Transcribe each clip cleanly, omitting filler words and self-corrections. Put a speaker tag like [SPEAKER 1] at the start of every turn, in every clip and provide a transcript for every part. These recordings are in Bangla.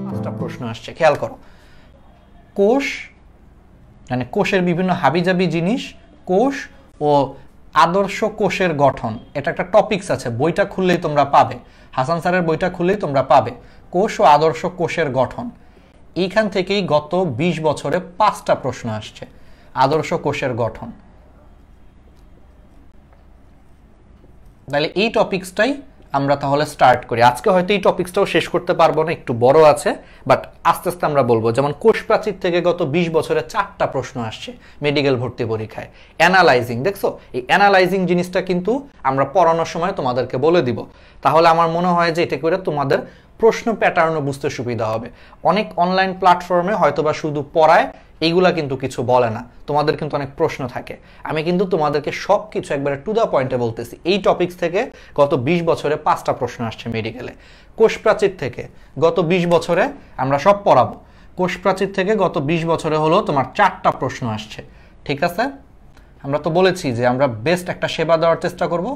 [SPEAKER 1] পাঁচটা প্রশ্ন আসছে, খেয়াল করো। কোষ মানে কোষের বিভিন্ন হাবিজাবি জিনিস, কোষ ও আদর্শ কোষের গঠন, এটা একটা টপিকস আছে, বইটা খুললেই তোমরা পাবে, হাসান স্যারের বইটা খুললেই তোমরা পাবে, কোষ ও আদর্শ কোষের গঠন। এইখান থেকেই গত 20 বছরে 5টা প্রশ্ন আসছে, আদর্শ কোষের গঠন। তাহলে এই টপিকসটাই আমরা তাহলে স্টার্ট করি। আজকে হয়তো এই টপিকসটাও শেষ করতে পারবো না, একটু বড় আছে, বাট আস্তে আস্তে আমরা বলবো। যেমন কোষ প্রাচীর থেকে গত 20 বছরে 4টা প্রশ্ন আসছে মেডিকেল ভর্তি পরীক্ষায়। অ্যানালাইজিং, দেখছো, এই অ্যানালাইজিং জিনিসটা কিন্তু আমরা পড়ানোর সময় তোমাদেরকে বলে দিব। তাহলে আমার মনে হয় যে এটা করে তোমাদের প্রশ্ন প্যাটার্নও বুঝতে সুবিধা হবে। অনেক অনলাইন প্ল্যাটফর্মে হয়তোবা শুধু পড়ায়, এইগুলা কিন্তু কিছু বলে না, তোমাদের কিন্তু অনেক প্রশ্ন থাকে। আমি কিন্তু তোমাদেরকে সব কিছু একবারে টু দ্য পয়েন্টে বলতেছি। এই টপিকস থেকে গত 20 বছরে 5টা প্রশ্ন আসছে মেডিকেলে। কোষ প্রাচীর থেকে গত 20 বছরে আমরা সব পড়াবো। কোষ প্রাচীর থেকে গত 20 বছরে হলো তোমার 4টা প্রশ্ন আসছে, ঠিক আছে? আমরা তো বলেছি যে আমরা বেস্ট একটা সেবা দেওয়ার চেষ্টা করব,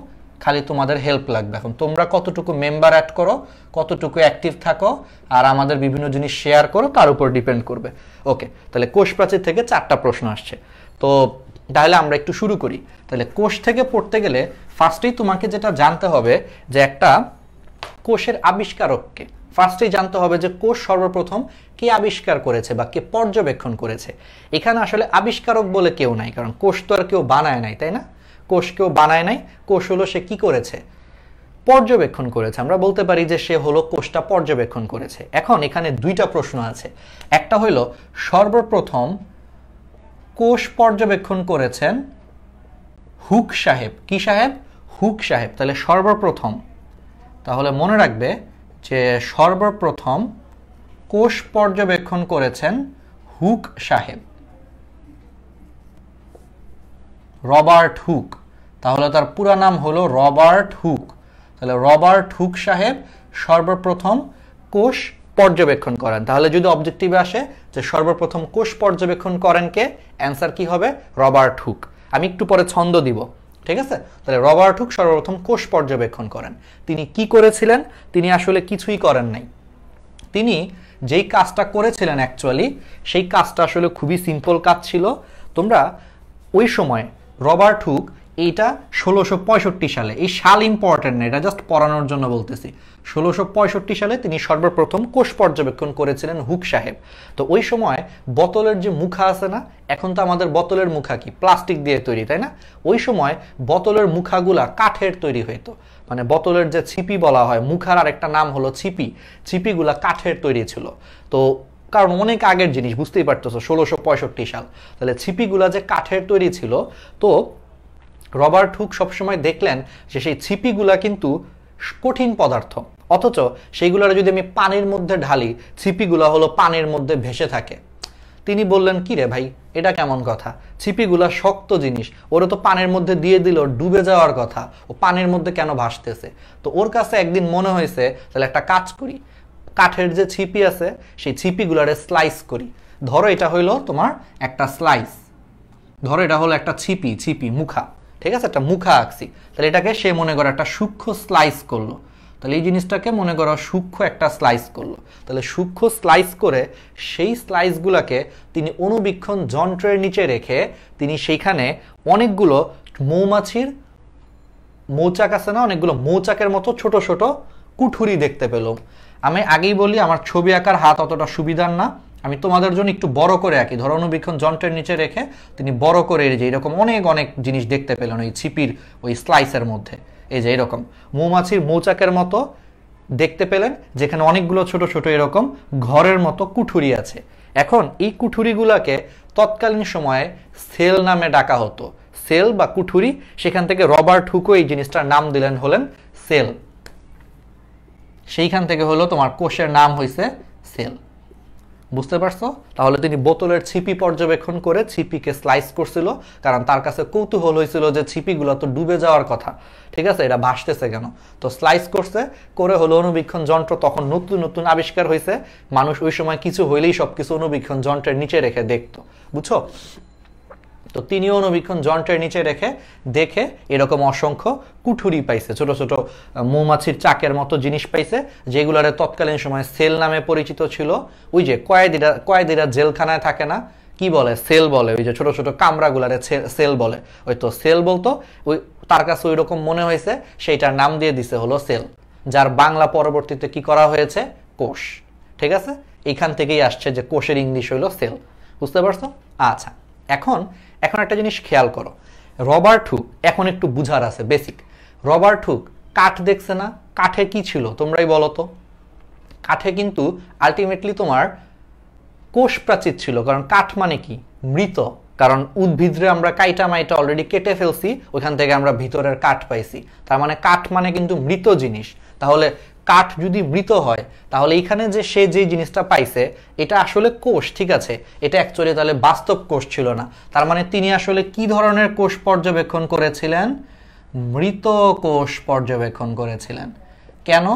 [SPEAKER 1] খালি তোমাদের হেল্প লাগবে। এখন তোমরা কতটুকু মেম্বার অ্যাড করো, কতটুকু অ্যাক্টিভ থাকো, আর আমাদের বিভিন্ন জিনিস শেয়ার করো, তার উপর ডিপেন্ড করবে। ওকে, তাহলে কোষ প্রাচীর থেকে 4টা প্রশ্ন আসছে। তো তাহলে আমরা একটু শুরু করি। তাহলে কোষ থেকে পড়তে গেলে ফার্স্টেই তোমাকে যেটা জানতে হবে যে একটা কোষের আবিষ্কারককে ফার্স্টেই জানতে হবে যে কোষ সর্বপ্রথম কে আবিষ্কার করেছে বা কে পর্যবেক্ষণ করেছে। এখানে আসলে আবিষ্কারক বলে কেউ নাই, কারণ কোষ তো আর কেউ বানায় নাই, তাই না? কোষ কেউ বানায় নাই, কোষ হলো সে কি করেছে? পর্যবেক্ষণ করেছে। আমরা বলতে পারি যে সে হলো কোষটা পর্যবেক্ষণ করেছে। এখন এখানে 2টা প্রশ্ন আছে। একটা হলো সর্বপ্রথম কোষ পর্যবেক্ষণ করেছেন হুক সাহেব। কি সাহেব? হুক সাহেব। তাহলে সর্বপ্রথম, তাহলে মনে রাখবে যে সর্বপ্রথম কোষ পর্যবেক্ষণ করেছেন হুক সাহেব, রবার্ট হুক। তাহলে তার পুরো নাম হলো রবার্ট হুক। তাহলে রবার্ট হুক সাহেব সর্বপ্রথম কোষ পর্যবেক্ষণ করেন। তাহলে যদি অবজেক্টিভে আসে যে সর্বপ্রথম কোষ পর্যবেক্ষণ করেন কে, অ্যান্সার কি হবে? Robert Hooke. আমি একটু পরে ছন্দ দিব, ঠিক আছে? তাহলে রবার্ট হুক সর্বপ্রথম কোষ পর্যবেক্ষণ করেন। তিনি কি করেছিলেন? তিনি আসলে কিছুই করেন নাই। তিনি যেই কাজটা করেছিলেন অ্যাকচুয়ালি, সেই কাজটা আসলে খুবই সিম্পল কাজ ছিল। তোমরা ওই সময় রবার্ট হুক, এইটা 1665 সালে, এই সাল ইম্পর্টেন্ট না, এটা জাস্ট পড়ানোর জন্য বলতেছি। 1665 সালে তিনি সর্বপ্রথম কোষ পর্যবেক্ষণ করেছিলেন হুক সাহেব। তো ওই সময় বোতলের যে মুখা আছে না, এখন তো আমাদের বোতলের মুখা কি প্লাস্টিক দিয়ে তৈরি, তাই না? ওই সময় বোতলের মুখাগুলা কাঠের তৈরি হইতো, মানে বোতলের যে ছিপি বলা হয়, মুখার আর একটা নাম হলো ছিপি, ছিপিগুলা কাঠের তৈরি ছিল। তো কারণ অনেক আগের জিনিস, বুঝতেই পারতেছো, 1665 সাল। তাহলে ছিপিগুলা যে কাঠের তৈরি ছিল, তো রবার্ট হুক সবসময় দেখলেন যে সেই ছিপিগুলা কিন্তু কঠিন পদার্থ, অথচ সেইগুলোর যদি আমি পানির মধ্যে ঢালি, ছিপিগুলা হলো পানির মধ্যে ভেসে থাকে। তিনি বললেন, কি রে ভাই, এটা কেমন কথা? ছিপিগুলা শক্ত জিনিস, ওরা তো পানির মধ্যে দিয়ে দিল, ডুবে যাওয়ার কথা, ও পানির মধ্যে কেন ভাসতেছে? তো ওর কাছে একদিন মনে হয়েছে, তাহলে একটা কাজ করি, কাঠের যে ছিপি আছে সেই ছিপিগুলারে স্লাইস করি। ধরো এটা হইলো তোমার একটা স্লাইস, ধরো এটা হলো একটা ছিপি, ছিপি মুখা, ঠিক আছে? একটা মুখা আঁকছি। তাহলে এটাকে সে মনে করো একটা সূক্ষ্ম স্লাইস করলো। তাহলে এই জিনিসটাকে মনে করো সূক্ষ্ম একটা স্লাইস করলো। তাহলে সূক্ষ্ম স্লাইস করে সেই স্লাইসগুলোকে তিনি অণুবীক্ষণ যন্ত্রের নিচে রেখে তিনি সেইখানে অনেকগুলো মৌমাছির মৌচাক আছে না, অনেকগুলো মৌচাকের মতো ছোট ছোট কুঠুরি দেখতে পেলাম। আমি আগেই বলি, আমার ছবি আঁকার হাত অতটা সুবিধার না, আমি তোমাদের জন্য একটু বড় করে আঁকি। ধরো অণুবীক্ষণ যন্ত্রের নিচে রেখে তিনি বড় করে, এই যে এরকম অনেক অনেক জিনিস দেখতে পেলেন ওই ছিপির ওই স্লাইসের মধ্যে। এই যে এরকম মৌমাছির মৌচাকের মতো দেখতে পেলেন, যেখানে অনেকগুলো ছোট ছোট এরকম ঘরের মতো কুঠুরি আছে। এখন এই কুঠুরিগুলোকে তৎকালীন সময়ে সেল নামে ডাকা হতো, সেল বা কুঠুরি। সেখান থেকে রবার্ট হুকো এই জিনিসটার নাম দিলেন হলেন সেল। সেইখান থেকে হলো তোমার কোষের নাম হয়েছে সেল। বুঝতে পারছো? তাহলে তিনি বোতলের ছিপি পর্যবেক্ষণ করে ছিপিকে স্লাইস করছিল, কারণ তার কাছে কৌতূহল হয়েছিল যে ছিপিগুলো তো ডুবে যাওয়ার কথা, ঠিক আছে, এটা ভাসতেছে কেন? তো স্লাইস করছে, করে হলো অণুবীক্ষণ যন্ত্র। তখন নতুন নতুন আবিষ্কার হয়েছে, মানুষ ওই সময় কিছু হইলেই সবকিছু অণুবীক্ষণ যন্ত্রের নিচে রেখে দেখতো, বুঝছো? তো তিনিও অনুবীক্ষণ যন্ত্রের নিচে রেখে দেখে এরকম অসংখ্য কুঠুরি পাইছে, ছোট ছোট মৌমাছির চাকের মতো জিনিস পাইছে, যেগুলোর তৎকালীন সময় সেল নামে পরিচিত ছিল। ওই যে কয়েদিরা জেলখানায় থাকে না, কি বলে, সেল বলে, ওই যে ছোট ছোট কামরাগুলারে সেল বলে, ওই তো সেল বলতো। ওই তার কাছে ওই রকম মনে হয়েছে, সেইটার নাম দিয়ে দিছে হলো সেল, যার বাংলা পরবর্তীতে কি করা হয়েছে, কোষ। ঠিক আছে, এখান থেকেই আসছে যে কোষের ইংলিশ হলো সেল। বুঝতে পারছো? আচ্ছা, এখন একটা জিনিস খেয়াল করো, রবার্ট হুক, এখন একটু বুঝার আছে বেসিক। রবার্ট হুক কাঠ দেখছে না, কাঠে কি ছিল তোমরাই বলো তো? কাঠে কিন্তু আলটিমেটলি তোমার কোষ প্রাচীর ছিল, কারণ কাঠ মানে কি, মৃত। কারণ উদ্ভিদরে আমরা কাইটা মাইটা অলরেডি কেটে ফেলছি, ওইখান থেকে আমরা ভিতরের কাঠ পাইছি, তার মানে কাঠ মানে কিন্তু মৃত জিনিস। তাহলে কাঠ যদি মৃত হয়, তাহলে এখানে যে সে যে জিনিসটা পাইছে এটা আসলে কোষ, ঠিক আছে, এটা অ্যাকচুয়ালি তাহলে বাস্তব কোষ ছিল না। তার মানে তিনি আসলে কি ধরনের কোষ পর্যবেক্ষণ করেছিলেন, মৃত কোষ পর্যবেক্ষণ করেছিলেন। কেন?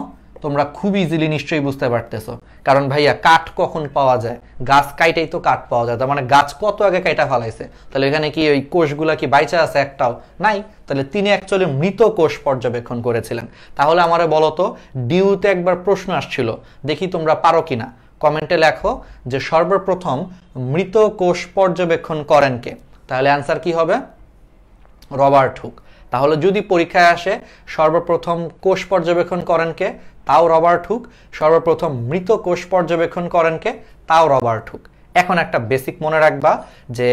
[SPEAKER 1] তোমরা খুব ইজিলি নিশ্চয়ই বুঝতে পারতেছো, কারণ ভাইয়া কাঠ কখন পাওয়া যায়, গাছ কাইটেই তো কাঠ পাওয়া যায়, তার মানে গাছ কত আগে কাইটা ফেলাইছে, তাহলে এখানে কি ওই কোষগুলা কি বাইচা আছে, একটাও নাই। তাহলে তিনি অ্যাকচুয়ালি মৃত কোষ পর্যবেক্ষণ করেছিলেন। তাহলে আমারে বলো তো, ডিউতে একবার প্রশ্ন আসছিল, দেখি তোমরা পারো কিনা, কমেন্টে লেখো যে সর্বপ্রথম মৃত কোষ পর্যবেক্ষণ করেন কে। তাহলে অ্যান্সার কি হবে, রবার্ট হুক। তাহলে যদি পরীক্ষায় আসে সর্বপ্রথম কোষ পর্যবেক্ষণ করেন কে, তাও রবার্ট হুক। সর্বপ্রথম মৃত কোষ পর্যবেক্ষণ করেন কে, তাও রবার্ট হুক। এখন একটা বেসিক মনে রাখবা যে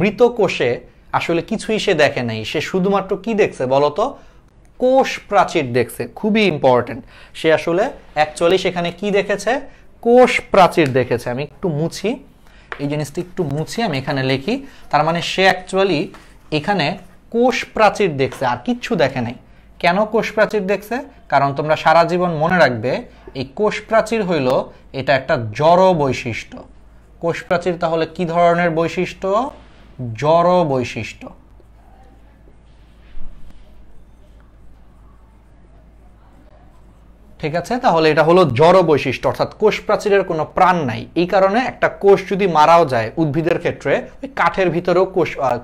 [SPEAKER 1] মৃত কোষে আসলে কিছুই সে দেখে নাই, সে শুধুমাত্র কি দেখছে বলতো, কোষ প্রাচীর দেখছে। খুবই ইম্পর্টেন্ট, সে আসলে অ্যাকচুয়ালি সেখানে কি দেখেছে, কোষ প্রাচীর দেখেছে। আমি একটু মুছি এই জিনিসটা, একটু মুছি, আমি এখানে লিখি। তার মানে সে অ্যাকচুয়ালি এখানে কোষ প্রাচীর দেখছে, আর কিচ্ছু দেখে নাই। কেন কোষ প্রাচীর দেখছে? কারণ তোমরা সারা জীবন মনে রাখবে, এই কোষ প্রাচীর হইল এটা একটা জড় বৈশিষ্ট্য। কোষ প্রাচীর তাহলে কি ধরনের বৈশিষ্ট্য, জড় বৈশিষ্ট্য। ঠিক আছে, তাহলে এটা হলো জড় বৈশিষ্ট্য, অর্থাৎ কোষ প্রাচীরের কোনো প্রাণ নাই। এই কারণে একটা কোষ যদি মারাও যায় উদ্ভিদের ক্ষেত্রে, ওই কাঠের ভিতরেও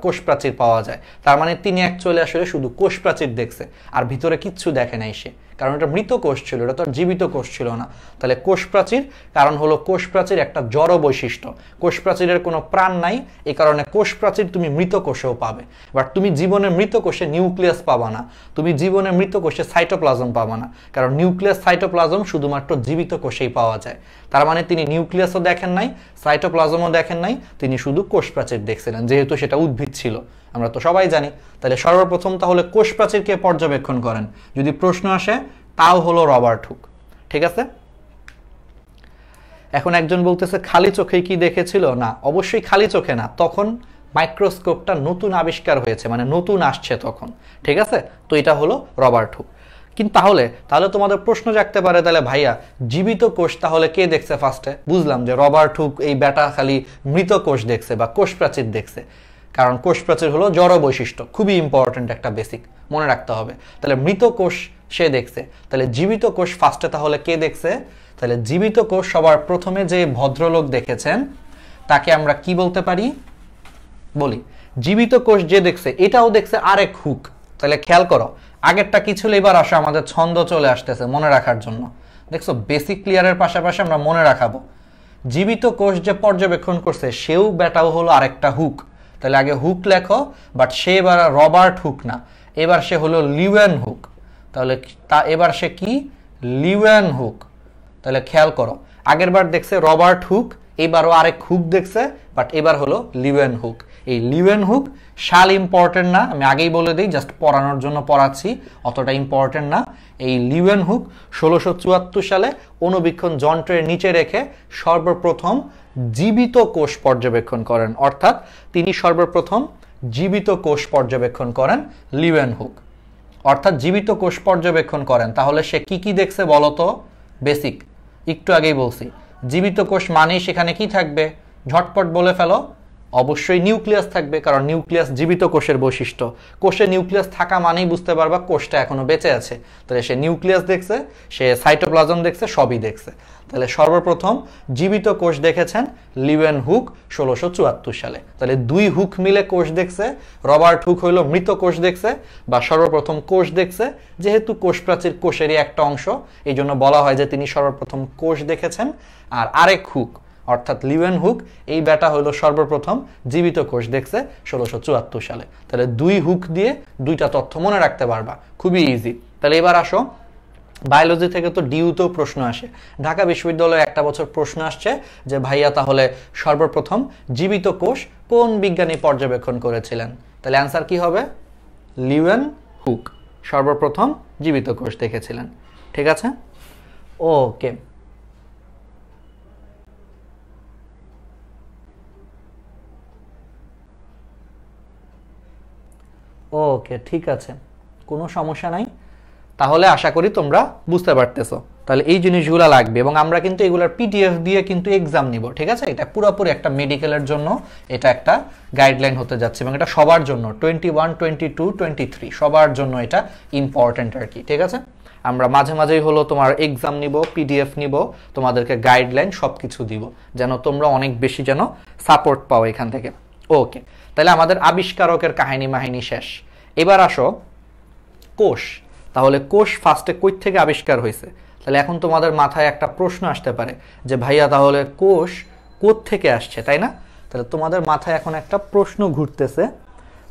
[SPEAKER 1] কোষ প্রাচীর পাওয়া যায়। তার মানে তিনি অ্যাকচুয়ালি আসলে শুধু কোষ প্রাচীর দেখছে, আর ভিতরে কিচ্ছু দেখে নাই সে, কারণ এটা মৃত কোষ ছিল, এটা তো আর জীবিত কোষ ছিল না। তাহলে কোষ প্রাচীর, কারণ হলো কোষ প্রাচীর একটা জড় বৈশিষ্ট্য, কোষ প্রাচীরের কোনো প্রাণ নাই, এই কারণে কোষ প্রাচীর তুমি মৃত কোষেও পাবে। বাট তুমি জীবনে মৃত কোষে নিউক্লিয়াস পাবা না, তুমি জীবনে মৃত কোষে সাইটোপ্লাজম পাবা না, কারণ নিউক্লিয়াস সাইটোপ্লাজম শুধুমাত্র জীবিত কোষেই পাওয়া যায়। তার মানে তিনি নিউক্লিয়াসও দেখেন নাই, সাইটোপ্লাজমও দেখেন নাই, তিনি শুধু কোষ প্রাচীর দেখছিলেন, যেহেতু সেটা উদ্ভিদ ছিল, আমরা তো সবাই জানি। তাহলে সর্বপ্রথম তাহলে কোষ প্রাচীরকে পর্যবেক্ষণ করেন যদি প্রশ্ন আসে, তাও হলো রবার্ট হুক। ঠিক আছে, এখন একজন বলতেছে খালি চোখে কি দেখেছিল? না, অবশ্যই খালি চোখে না, তখন মাইক্রোস্কোপটা নতুন আবিষ্কার হয়েছে, মানে নতুন আসছে তখন। ঠিক আছে, তো এটা হলো রবার্ট হুক। কিন্তু তাহলে তোমাদের প্রশ্ন জাগতে পারে, তাহলে ভাইয়া জীবিত কোষ তাহলে কে দেখছে ফার্স্টে? বুঝলাম যে রবার্ট হুক এই বেটা খালি মৃত কোষ দেখছে বা কোষ প্রাচীর দেখছে, কারণ কোষ প্রাচীর হলো জড় বৈশিষ্ট্য, খুবই ইম্পর্টেন্ট একটা বেসিক মনে রাখতে হবে। তাহলে মৃত কোষ সে দেখছে, তাহলে জীবিত কোষ ফার্স্টে তাহলে কে দেখছে? তাহলে জীবিত কোষ সবার প্রথমে যে ভদ্রলোক দেখেছেন তাকে আমরা কি বলতে পারি, বলি জীবিত কোষ যে দেখছে এটাও দেখছে আরেক হুক। তাহলে খেয়াল করো, আগেরটা কি ছিল, এবার আসো আমাদের ছন্দ চলে আসতেছে মনে রাখার জন্য। দেখছো, বেসিক ক্লিয়ারের পাশাপাশি আমরা মনে রাখাবো, জীবিত কোষ যে পর্যবেক্ষণ করছে সেও বেটাও হলো আরেকটা হুক। তাহলে আগে হুক লেখো, বাট সে এবার রবার্ট হুক না, এবার সে হলো লিওয়েন হুক। তাহলে এবার সে কি, লিওয়েন হুক। তাহলে খেয়াল করো, আগের বার দেখছে রবার্ট হুক, এবারও আরেক হুক দেখছে, বাট এবার হলো লিওয়েন হুক। এই লিওয়েন হুক সাল ইম্পর্টেন্ট না, আমি আগেই বলে দিই, জাস্ট পড়ানোর জন্য পড়াচ্ছি, অতটা ইম্পর্টেন্ট না। এই লিওয়েন হুক 1674 সালে অনুবীক্ষণ যন্ত্রের নিচে রেখে সর্বপ্রথম জীবিত কোষ পর্যবেক্ষণ করেন, অর্থাৎ তিনি সর্বপ্রথম জীবিত কোষ পর্যবেক্ষণ করেন লিওয়েন হুক, অর্থাৎ জীবিত কোষ পর্যবেক্ষণ করেন। তাহলে সে কি কি দেখছে বলতো? বেসিক একটু আগেই বলছি, জীবিত কোষ মানেই সেখানে কি থাকবে, ঝটপট বলে ফেলো, অবশ্যই নিউক্লিয়াস থাকবে, কারণ নিউক্লিয়াস জীবিত কোষের বৈশিষ্ট্য। কোষে নিউক্লিয়াস থাকা মানেই বুঝতে পারবা কোষটা এখনো বেঁচে আছে। তাহলে সে নিউক্লিয়াস দেখছে, সে সাইটোপ্লাজম দেখছে, সবই দেখছে। তাহলে সর্বপ্রথম জীবিত কোষ দেখেছেন লিউয়েনহুক 1674 সালে। তাহলে 2 হুক মিলে কোষ দেখছে। রবার্ট হুক হইল মৃত কোষ দেখছে বা সর্বপ্রথম কোষ দেখছে। যেহেতু কোষ প্রাচীর কোষেরই একটা অংশ, এই জন্য বলা হয় যে তিনি সর্বপ্রথম কোষ দেখেছেন। আর আরেক হুক অর্থাৎ লিউয়েনহুক, এই ব্যাটা হলো সর্বপ্রথম জীবিত কোষ দেখছে 1674 সালে। তাহলে 2 হুক দিয়ে 2টা তথ্য মনে রাখতে পারবা, খুবই ইজি। তাহলে এবার আসো, বায়োলজি থেকে তো ডিউতেও প্রশ্ন আসে। ঢাকা বিশ্ববিদ্যালয়ে একটা বছর প্রশ্ন আসছে যে ভাইয়া তাহলে সর্বপ্রথম জীবিত কোষ কোন বিজ্ঞানী পর্যবেক্ষণ করেছিলেন? তাহলে অ্যান্সার কি হবে? লিউয়েনহুক সর্বপ্রথম জীবিত কোষ দেখেছিলেন। ঠিক আছে, ওকে। ওকে, ঠিক আছে, কোনো সমস্যা নাই। তাহলে আশা করি তোমরা বুঝতে পারতেছো। তাহলে এই জিনিসগুলো লাগবে, এবং আমরা কিন্তু এগুলোর পিডিএফ দিয়ে কিন্তু এক্সাম নিব। ঠিক আছে, এটা পুরোপুরি একটা মেডিকেলের জন্য এটা একটা গাইডলাইন হতে যাচ্ছে, এবং এটা সবার জন্য 21, 22, 23 সবার জন্য এটা ইম্পর্টেন্ট আর কি। ঠিক আছে, আমরা মাঝে মাঝেই হলো তোমার এক্সাম নিব, পিডিএফ নিব, তোমাদেরকে গাইডলাইন সব কিছু দিব, যেন তোমরা অনেক বেশি যেন সাপোর্ট পাও এখান থেকে। ওকে, তাহলে আমাদের আবিষ্কারকের কাহিনী মাহিনী শেষ। এবার আসো কোষ। তাহলে কোষ ফার্স্টে কই থেকে আবিষ্কার হয়েছে? তাহলে এখন তোমাদের মাথায় একটা প্রশ্ন আসতে পারে যে ভাইয়া তাহলে কোষ কোথ থেকে আসছে, তাই না? তাহলে তোমাদের মাথায় এখন একটা প্রশ্ন ঘুরতেছে।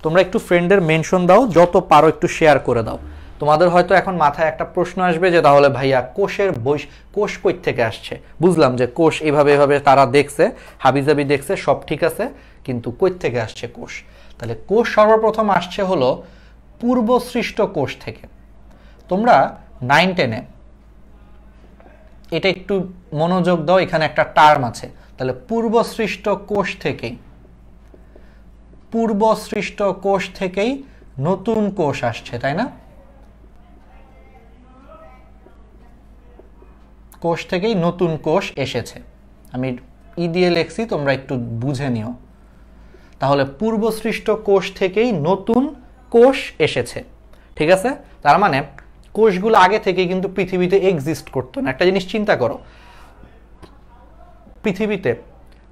[SPEAKER 1] তোমরা একটু ফ্রেন্ডের মেনশন দাও, যত পারো একটু শেয়ার করে দাও। তোমাদের হয়তো এখন মাথায় একটা প্রশ্ন আসবে যে তাহলে ভাইয়া কোষ কই থেকে আসছে? বুঝলাম যে কোষ এভাবে এভাবে তারা দেখছে, হাবিজাবি দেখছে, সব ঠিক আছে, কিন্তু কই থেকে আসছে কোষ? তাহলে কোষ সর্বপ্রথম আসছে হলো পূর্ব সৃষ্ট কোষ থেকে। তোমরা 9-10-এ এটা একটু মনোযোগ দাও, এখানে একটা টার্ম আছে। তাহলে পূর্ব সৃষ্ট কোষ থেকেই নতুন কোষ আসছে, তাই না? কোষ থেকেই নতুন কোষ এসেছে। আমি দিয়ে লিখছি, তোমরা একটু বুঝে নিও। তাহলে পূর্ব সৃষ্ট কোষ থেকেই নতুন কোষ এসেছে। ঠিক আছে, তার মানে কোষগুলো আগে থেকে কিন্তু পৃথিবীতে এক্সিস্ট করতো না। একটা জিনিস চিন্তা করো, পৃথিবীতে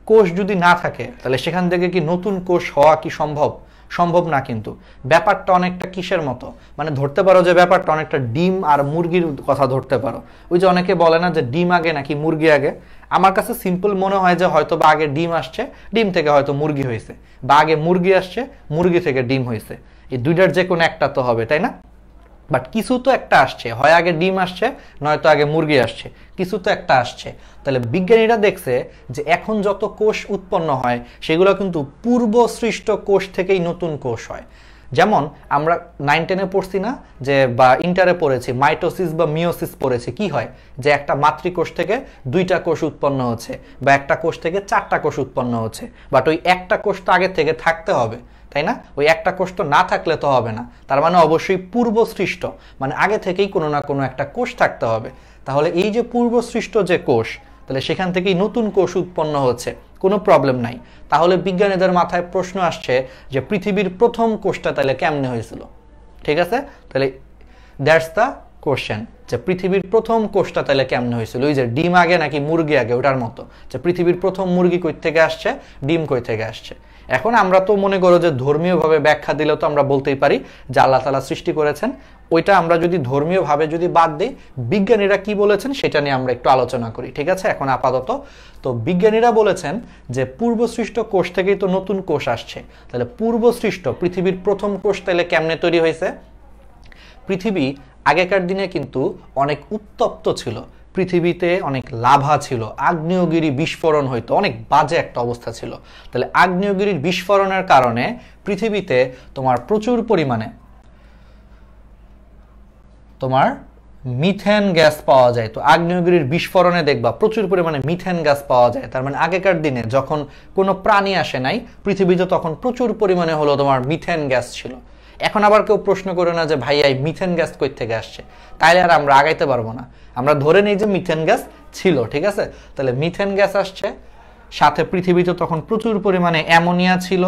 [SPEAKER 1] কোষ যদি না থাকে তাহলে সেখান থেকে কি নতুন কোষ হওয়া কি সম্ভব? সম্ভব না। কিন্তু ব্যাপারটা অনেকটা কিসের মতো, মানে ধরতে পারো যে ব্যাপারটা অনেকটা ডিম আর মুরগির কথা ধরতে পারো। ওই যে অনেকে বলে না যে ডিম আগে নাকি মুরগি আগে। আমার কাছে সিম্পল মনে হয় যে হয়তো বা আগে ডিম আসছে, ডিম থেকে হয়তো মুরগি হয়েছে, বা আগে মুরগি আসছে, মুরগি থেকে ডিম হয়েছে। এই দুইটার যে কোনো একটা তো হবে, তাই না? বাট কিছু তো একটা আসছে, হয় আগে ডিম আসছে, নয়তো আগে মুরগি আসছে, কিছু তো একটা আসছে। তাহলে বিজ্ঞানীরা দেখছে যে এখন যত কোষ উৎপন্ন হয় সেগুলো কিন্তু পূর্ব সৃষ্ট কোষ থেকেই নতুন কোষ হয়। যেমন আমরা 9-10-এ পড়ছি না, যে বা ইন্টারে পড়েছি, মাইটোসিস বা মিওসিস পড়েছি। কি হয় যে একটা মাতৃকোষ থেকে 2টা কোষ উৎপন্ন হচ্ছে, বা একটা কোষ থেকে 4টা কোষ উৎপন্ন হচ্ছে। বাট ওই একটা কোষ তো আগে থেকে থাকতে হবে, তাই না? ওই একটা কোষ তো না থাকলে তো হবে না। তার মানে অবশ্যই পূর্ব সৃষ্ট, মানে আগে থেকেই কোনো না কোনো একটা কোষ থাকতে হবে। তাহলে এই যে পূর্ব সৃষ্ট যে কোষ, তাহলে সেখান থেকেই নতুন কোষ উৎপন্ন হচ্ছে, কোনো প্রবলেম নাই। তাহলে বিজ্ঞানীদের মাথায় প্রশ্ন আসছে যে পৃথিবীর প্রথম কোষটা তাহলে কেমনে হয়েছিল? ঠিক আছে, তাহলে দ্যাটস দ্য কোশ্চেন, যে পৃথিবীর প্রথম কোষটা তাহলে কেমনে হয়েছিল? ওই যে ডিম আগে নাকি মুরগি আগে, ওটার মতো, যে পৃথিবীর প্রথম মুরগি কই থেকে আসছে, ডিম কই থেকে আসছে। এখন আমরা তো মনে করো যে ধর্মীয়ভাবে ব্যাখ্যা দিলেও তো আমরা বলতেই পারি যে আল্লাহ তাআলা সৃষ্টি করেছেন। ওইটা আমরা যদি ধর্মীয়ভাবে যদি বাদ দিই, বিজ্ঞানীরা কি বলেছেন সেটা নিয়ে আমরা একটু আলোচনা করি। ঠিক আছে, এখন আপাতত তো বিজ্ঞানীরা বলেছেন যে পূর্বসৃষ্ট কোষ থেকেই তো নতুন কোষ আসছে। তাহলে পূর্বসৃষ্ট পৃথিবীর প্রথম কোষ তাহলে কেমনে তৈরি হয়েছে? পৃথিবী আগেকার দিনে কিন্তু অনেক উত্তপ্ত ছিল, পৃথিবীতে অনেক লাভা ছিল, আগ্নেয়গিরি বিস্ফোরণ হইতো, অনেক বাজে একটা অবস্থা ছিল। তাহলে আগ্নেয়গিরির বিস্ফোরণের কারণে পৃথিবীতে তোমার প্রচুর পরিমাণে তোমার মিথেন গ্যাস পাওয়া যায়। তো আগ্নেয়গিরির বিস্ফোরণে দেখবা প্রচুর পরিমাণে মিথেন গ্যাস পাওয়া যায়। তার মানে আগেকার দিনে যখন কোনো প্রাণী আসে নাই পৃথিবীতে, তখন প্রচুর পরিমাণে হলো তোমার মিথেন গ্যাস ছিল। এখন আবার কেউ প্রশ্ন করে না যে ভাই এই মিথেন গ্যাস কই থেকে আসছে, তাইলে আর আমরা আগাইতে পারবো না। আমরা ধরে নিই যে মিথেন গ্যাস ছিল। ঠিক আছে, তাহলে মিথেন গ্যাস আসছে সাথে পৃথিবীতে তখন প্রচুর পরিমাণে অ্যামোনিয়া ছিল,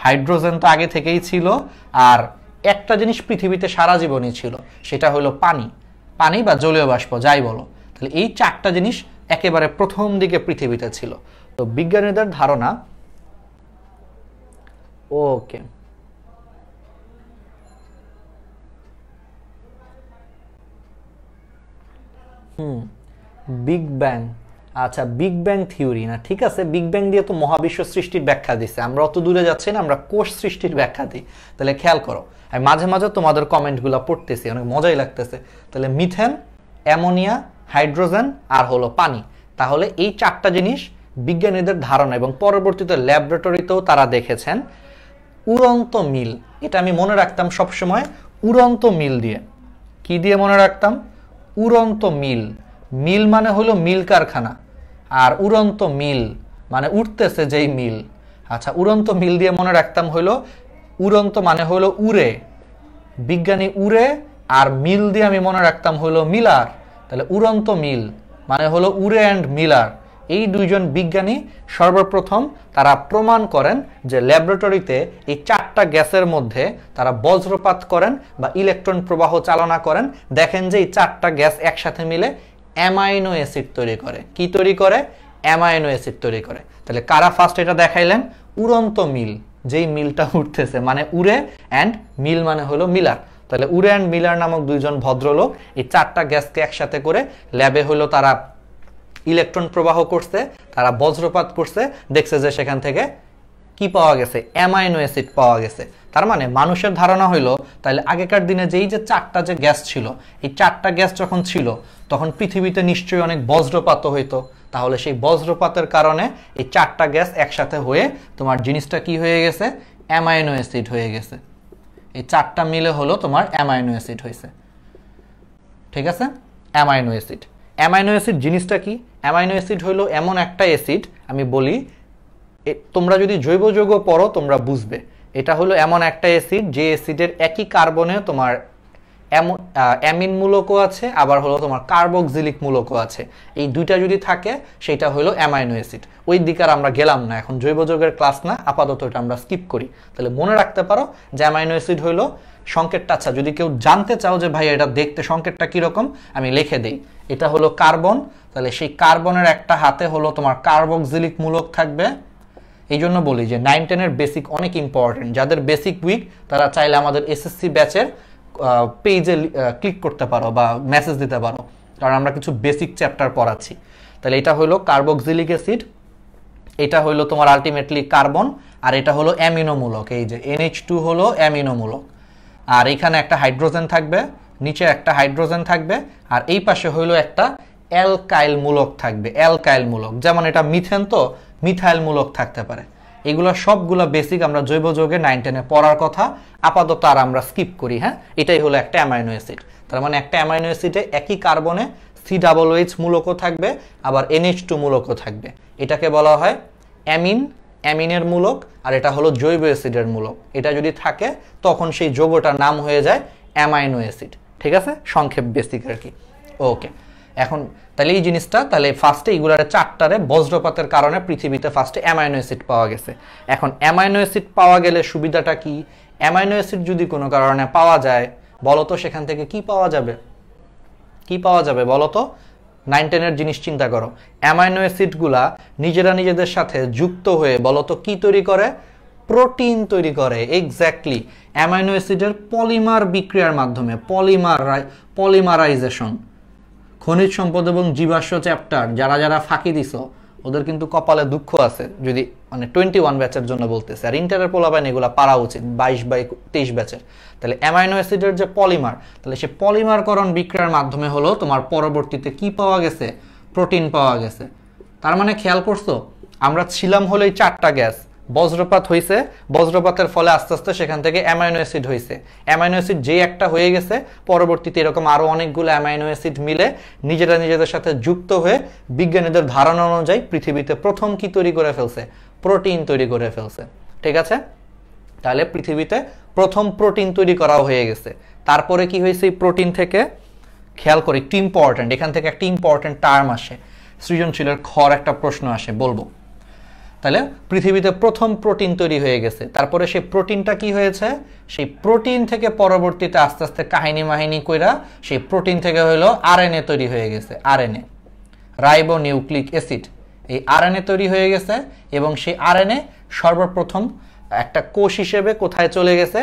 [SPEAKER 1] হাইড্রোজেন তো আগে থেকেই ছিল, আর একটা জিনিস পৃথিবীতে সারা জীবনই ছিল, সেটা হলো পানি। পানি বা জলীয় বাষ্প যাই বলো, তাহলে এই চারটা জিনিস একেবারে প্রথম দিকে পৃথিবীতে ছিল। তো বিজ্ঞানীদের ধারণা, ওকে, বিগ ব্যাং, আচ্ছা বিগ ব্যাং থিওরি না, ঠিক আছে, বিগ ব্যাং দিয়ে তো মহাবিশ্ব সৃষ্টির ব্যাখ্যা দিছে, আমরা অত দূরে যাচ্ছি না, আমরা কোষ সৃষ্টির ব্যাখ্যা দিই। তাহলে খেয়াল করো, আমি মাঝে মাঝে তোমাদের কমেন্টগুলো পড়তেছি, অনেক মজাই লাগতেছে। তাহলে মিথেন, অ্যামোনিয়া, হাইড্রোজেন আর হলো পানি। তাহলে এই চারটা জিনিস বিজ্ঞানীদের ধারণা, এবং পরবর্তীতে ল্যাবরেটরিতেও তারা দেখেছেন উড়ন্ত মিল। এটা আমি মনে রাখতাম সবসময়, উড়ন্ত মিল দিয়ে। কি দিয়ে মনে রাখতাম? উড়ন্ত মিল। মিল মানে হলো মিল কারখানা, আর উড়ন্ত মিল মানে উঠতেছে যেই মিল। আচ্ছা, উড়ন্ত মিল দিয়ে মনে রাখতাম হলো, উড়ন্ত মানে হলো উড়ে, বিজ্ঞানী উড়ে, আর মিল দিয়ে আমি মনে রাখতাম হলো মিলার। তাহলে উড়ন্ত মিল মানে হলো উড়ে অ্যান্ড মিলার। এই দুইজন বিজ্ঞানী সর্বপ্রথম তারা প্রমাণ করেন যে ল্যাবরেটরিতে এই চারটা গ্যাসের মধ্যে তারা বজ্রপাত করেন বা ইলেকট্রন প্রবাহ চালনা করেন। দেখেন যে এই চারটা গ্যাস একসাথে মিলে অ্যামাইনো অ্যাসিড তৈরি করে। কি তৈরি করে? অ্যামাইনো অ্যাসিড তৈরি করে। তাহলে কারা ফার্স্ট এটা দেখাইলেন? উড়ন্ত মিল, যেই মিলটা উঠতেছে মানে উড়ে, অ্যান্ড মিল মানে হলো মিলার। তাহলে উড়ে অ্যান্ড মিলার নামক দুইজন ভদ্রলোক এই চারটা গ্যাসকে একসাথে করে ল্যাবে হলো তারা ইলেকট্রন প্রবাহ করছে, তারা বজ্রপাত করছে, দেখছে যে সেখান থেকে কি পাওয়া গেছে? অ্যামাইনো অ্যাসিড পাওয়া গেছে। তার মানে মানুষের ধারণা হইলো তাহলে আগেকার দিনে যেই যে চারটা যে গ্যাস ছিল, এই চারটা গ্যাস যখন ছিল তখন পৃথিবীতে নিশ্চয়ই অনেক বজ্রপাত হইতো। তাহলে সেই বজ্রপাতের কারণে এই চারটা গ্যাস একসাথে হয়ে তোমার জিনিসটা কি হয়ে গেছে? অ্যামাইনো অ্যাসিড হয়ে গেছে। এই চারটা মিলে হলো তোমার অ্যামাইনো অ্যাসিড হয়েছে। ঠিক আছে? Amino acid. অ্যামাইনো অ্যাসিড জিনিসটা কি? অ্যামাইনো অ্যাসিড হলো এমন একটা অ্যাসিড, আমি বলি তোমরা যদি জৈব যৌগ পড়ো তোমরা বুঝবে। এটা হলো এমন একটা অ্যাসিড যে অ্যাসিডের একই কার্বনে তোমার অ্যামিন মূলকও আছে, আবার হলো তোমার কার্বক্সিলিক মূলকও আছে। এই দুইটা যদি থাকে সেটা হলো অ্যামাইনো অ্যাসিড। ওই দিকে আর আমরা গেলাম না, এখন জৈব যৌগের ক্লাস না, আপাতত এটা আমরা স্কিপ করি। তাহলে মনে রাখতে পারো যে অ্যামাইনো অ্যাসিড হলো সংকেতটা। আচ্ছা, যদি কেউ জানতে চাও যে ভাই এটা দেখতে সংকেতটা কিরকম, আমি লিখে দিই। এটা হলো কার্বন, তাহলে সেই কার্বনের একটা হাতে হলো তোমার কার্বক্সিলিক মূলক থাকবে। এই জন্য বলি যে 9-10-এর বেসিক অনেক ইম্পর্টেন্ট। যাদের বেসিক উইক তারা চাইলে আমাদের এসএসসি ব্যাচের পেজে ক্লিক করতে পারো বা মেসেজ দিতে পারো, কারণ আমরা কিছু বেসিক চ্যাপ্টার পড়াচ্ছি। তাহলে এটা হলো কার্বক্সিলিক অ্যাসিড, এটা হলো তোমার আলটিমেটলি কার্বন, আর এটা হলো অ্যামিনো মূলক। এই যে NH2 হলো অ্যামিনো মূলক, আর এখানে একটা হাইড্রোজেন থাকবে, নিচে একটা হাইড্রোজেন থাকবে, আর এই পাশে হইলো একটা অ্যালকাইল মূলক থাকবে। অ্যালকাইল মূলক যেমন এটা মিথেন, তো মিথাইল মূলক থাকতে পারে। এগুলো সবগুলো বেসিক আমরা জৈব যৌগে 9-10-এ পড়ার কথা, আপাতত আর আমরা স্কিপ করি। হ্যাঁ, এটাই হলো একটা অ্যামাইনো অ্যাসিড। তার মানে একটা অ্যামাইনো অ্যাসিডে একই কার্বনে COOH মূলকও থাকবে, আবার NH2 মূলকও থাকবে। এটাকে বলা হয় অ্যামিন, অ্যামিনের মূলক, আর এটা হলো জৈব অ্যাসিডের মূলক। এটা যদি থাকে তখন সেই যৌগটার নাম হয়ে যায় অ্যামাইনো অ্যাসিড। ঠিক আছে, সংক্ষেপ বেসিক আর কি। ওকে, এখন তাহলে এই জিনিসটা, তাহলে ফার্স্টে এগুলার চারটারে বজ্রপাতের কারণে পৃথিবীতে ফার্স্টে অ্যামাইনো অ্যাসিড পাওয়া গেছে। এখন অ্যামাইনো অ্যাসিড পাওয়া গেলে সুবিধাটা কি? অ্যামাইনো অ্যাসিড যদি কোনো কারণে পাওয়া যায়, বলো তো সেখান থেকে কি পাওয়া যাবে? কি পাওয়া যাবে বলো তো? 9-10-এর জিনিস চিন্তা করো। অ্যামাইনো অ্যাসিডগুলা নিজেরা নিজেদের সাথে যুক্ত হয়ে বলো তো কি তৈরি করে? প্রোটিন তৈরি করে। এক্স্যাক্টলি, অ্যামাইনো অ্যাসিডের পলিমার বিক্রিয়ার মাধ্যমে, পলিমারাইজেশন। খনিজ সম্পদ এবং জীবাশ্ম চ্যাপ্টার যারা যারা ফাঁকি দিছ ওদের কিন্তু কপালে দুঃখ আছে, যদি মানে 21 ব্যাচের জন্য বলতেছে, আর ইন্টারের পোলাপাইন এগুলা পারা উচিত 22-23 ব্যাচের। তাহলে অ্যামাইনো অ্যাসিডের যে পলিমার, তাহলে সে পলিমারকরণ বিক্রিয়ার মাধ্যমে হলো তোমার পরবর্তীতে কি পাওয়া গেছে? প্রোটিন পাওয়া গেছে। তার মানে খেয়াল করছো, আমরা ছিলাম হলো এই চারটা গ্যাস, বজ্রপাত হয়েছে, বজ্রপাতের ফলে আস্তে আস্তে সেখান থেকে অ্যামাইনো অ্যাসিড হয়েছে। অ্যামাইনো অ্যাসিড যে একটা হয়ে গেছে, পরবর্তীতে এরকম আরো অনেকগুলো অ্যামাইনো অ্যাসিড মিলে নিজেরা নিজেদের সাথে যুক্ত হয়ে বিজ্ঞানীদের ধারণা অনুযায়ী পৃথিবীতে প্রথম কি তৈরি করে ফেলছে? প্রোটিন তৈরি করে ফেলছে। ঠিক আছে, তাহলে পৃথিবীতে প্রথম প্রোটিন তৈরি করা হয়ে গেছে। তারপরে কি হয়েছে? এই প্রোটিন থেকে খেয়াল করি, একটি ইম্পর্টেন্ট, এখান থেকে একটা ইম্পর্টেন্ট টার্ম আসে, সৃজনশীলের খর একটা প্রশ্ন আসে, বলবো। তাহলে পৃথিবীতে প্রথম প্রোটিন তৈরি হয়ে গেছে। তারপরে সেই প্রোটিনটা কি হয়েছে, সেই প্রোটিন থেকে পরবর্তীতে আস্তে আস্তে কাহিনী মাহিনী কইরা সেই প্রোটিন থেকে হলো আরএনএ তৈরি হয়ে গেছে। আরএনএ, রাইবোনিউক্লিক অ্যাসিড, এই আরএনএ তৈরি হয়ে গেছে এবং সেই আরএনএ সর্বপ্রথম একটা কোষ হিসেবে কোথায় চলে গেছে,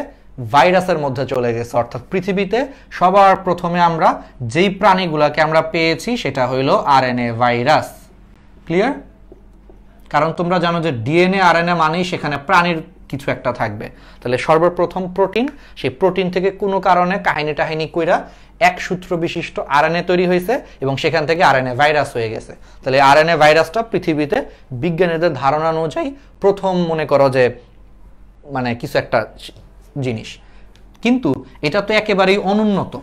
[SPEAKER 1] ভাইরাসের মধ্যে চলে গেছে। অর্থাৎ পৃথিবীতে সবার প্রথমে আমরা যেই প্রাণীগুলোকে আমরা পেয়েছি সেটা হইলো আরএনএ ভাইরাস। ক্লিয়ার? কারণ তোমরা জানো যে ডিএনএ আরএনএ মানেই সেখানে প্রাণীর কিছু একটা থাকবে। তাহলে সর্বপ্রথম প্রোটিন, সেই প্রোটিন থেকে কোনো কারণে কাহিনী টাহিনী কইরা এক সূত্র বিশিষ্ট আরএনএ তৈরি হয়েছে এবং সেখান থেকে আরএনএ ভাইরাস হয়ে গেছে। তাহলে আরএনএ ভাইরাসটা পৃথিবীতে বিজ্ঞানীদের ধারণা অনুযায়ী প্রথম মনে করো যে মানে কিছু একটা জিনিস, কিন্তু এটা তো একেবারেই অনুন্নত।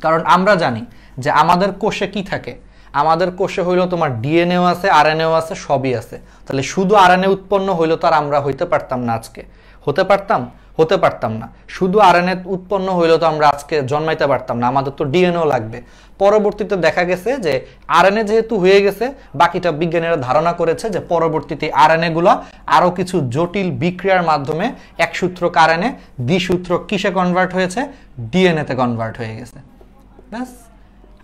[SPEAKER 1] কারণ আমরা জানি যে আমাদের কোষে কি থাকে, আমাদের কোষে হইলো তোমার ডিএনএও আছে, আরএনএও আছে, সবই আছে। তাহলে শুধু আরএনএ উৎপন্ন হইলো তো আর আমরা হইতে পারতাম না আজকে, হতে পারতাম না। শুধু আরএনএ উৎপন্ন হইলো তো আমরা আজকে জন্মাইতে পারতাম না, আমাদের তো ডিএনএও লাগবে। পরবর্তীতে দেখা গেছে যে আরএনএ যেহেতু হয়ে গেছে, বাকিটা বিজ্ঞানীরা ধারণা করেছে যে পরবর্তীতে আরএনএ গুলো আরো কিছু জটিল বিক্রিয়ার মাধ্যমে এক সূত্রক আরএনএ দ্বিসূত্রক কিসে কনভার্ট হয়েছে, ডিএনএ তে কনভার্ট হয়ে গেছে। ব্যাস।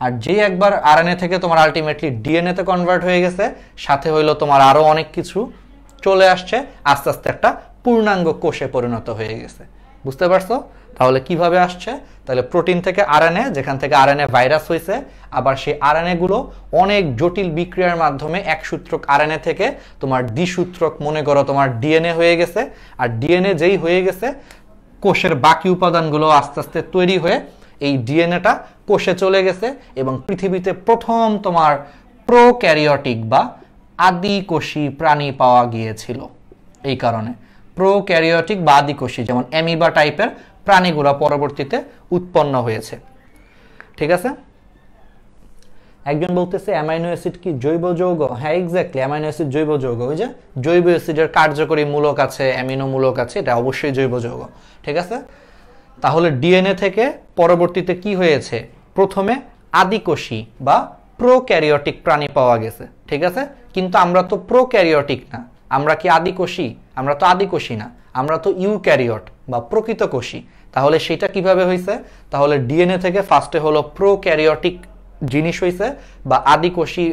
[SPEAKER 1] আর যে একবার আরএনএ থেকে তোমার আলটিমেটলি ডিএনএ তে কনভার্ট হয়ে গেছে, সাথে হইলো তোমার আরো অনেক কিছু চলে আসছে, আস্তে আস্তে একটা পূর্ণাঙ্গ কোষে পরিণত হয়ে গেছে। বুঝতে পারছো? তাহলে কিভাবে আসছে? তাহলে প্রোটিন থেকে আরএনএ, যেখান থেকে আরএনএ ভাইরাস হয়েছে, আবার সেই আরএনএ গুলো অনেক জটিল বিক্রিয়ার মাধ্যমে এক সূত্রক আরএনএ থেকে তোমার দ্বিসূত্রক মনে করো তোমার ডিএনএ হয়ে গেছে। আর ডিএনএ যেই হয়ে গেছে, কোষের বাকি উপাদানগুলো আস্তে আস্তে তৈরি হয়ে এই ডিএনএটা কোষে চলে গেছে এবং পৃথিবীতে প্রথম তোমার প্রোক্যারিওটিক বা আদিকোষী প্রাণী পাওয়া গিয়েছিল। এই কারণে প্রোক্যারিওটিক বা আদিকোষী, যেমন অ্যামিবা টাইপের প্রাণীগুলো পরবর্তীতে উৎপন্ন হয়েছে। ঠিক আছে? একজন বলতেছে অ্যামাইনো অ্যাসিড কি জৈব যৌগ? হ্যাঁ, এক্স্যাক্টলি, অ্যামাইনো অ্যাসিড জৈব যৌগ। ওই যে জৈব অ্যাসিডের কার্যকরী মূলক আছে, অ্যামিনো মূলক আছে, এটা অবশ্যই জৈব যৌগ। ঠিক আছে? তাহলে ডিএনএ থেকে পরবর্তীতে কি হয়েছে, প্রথমে আদিকোষী বা প্রোক্যারিওটিক প্রাণী পাওয়া গেছে। ঠিক আছে? কিন্তু আমরা তো প্রোক্যারিওটিক না, আমরা কি আদিকোষী? আমরা তো আদিকোষী না, আমরা তো ইউক্যারিওট বা প্রকৃত কোষী। তাহলে সেটা কিভাবে হয়েছে? তাহলে ডিএনএ থেকে ফার্স্টে হলো প্রোক্যারিওটিক জিনিস হয়েছে বা আদিকোষী